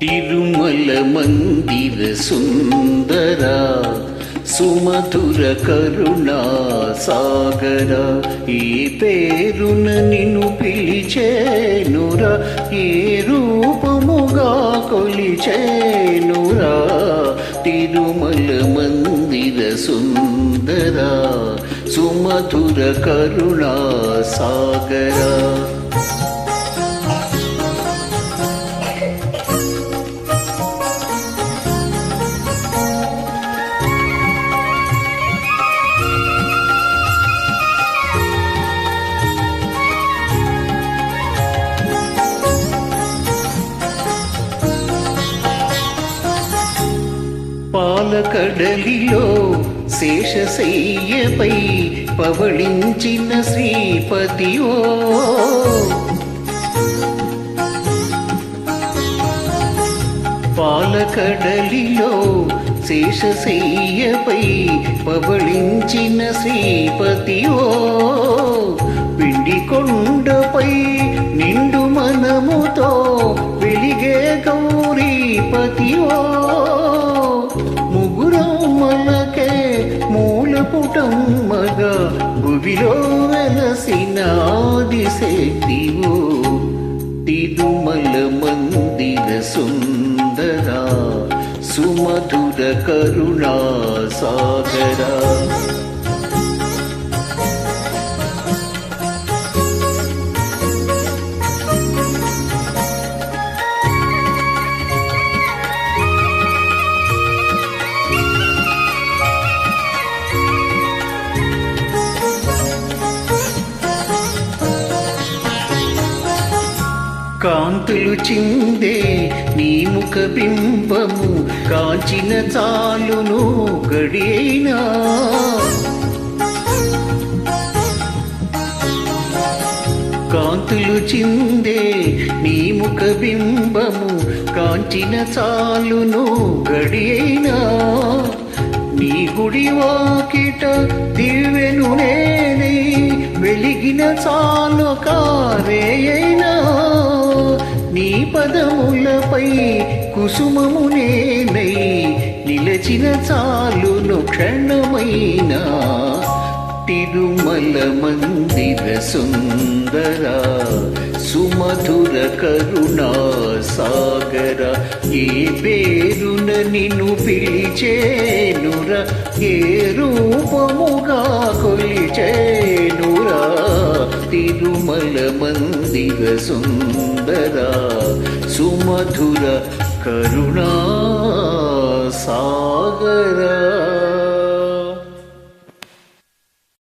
తిరుమల మందిర సుందరా సుమధుర కరుణా సాగర ఈ పేరున నిన్ను పిలిచేనురా ఏ రూపముగా కొలిచేనురా తిరుమల మందిర సుందరా సుమధుర కరుణా సాగర పాలకడలిలో శేషశయ్యపై పవళించిన శ్రీపతియో పాలకడలిలో శేషశయ్యపై పవళించిన శ్రీపతియో పిండి కొండపై నిండు మనముతో వెలిగే గౌరీపతియో ముగురమ్మలకే మూలపుటమ్మగా భువిలో వెలసిన ఆదిశక్తివో తిరుమల మందిర సుందరా సుమధుర కరుణా సాగరా కాంతులు చిందే నీ ముఖ బింబము కాంచిన చాలును గడియైనా కాంతులు చిందే నీ ముఖ బింబము కాంచిన చాలును గడియైనా నీ గుడి వాకిట దివ్వెను నేనే వెలిగిన చాలు కారేయైనా నీ పదములపై కుసుమము నేనై నిలచిన చాలును క్షణమైనా తిరుమల మందిర సుందరా సుమధుర కరుణా సాగర ఏ పేరున నిన్ను పిలిచేనురా ఏ రూపముగా కొలిచేనురా తిరుమల మందిర సుందరా సుమధుర కరుణా సాగర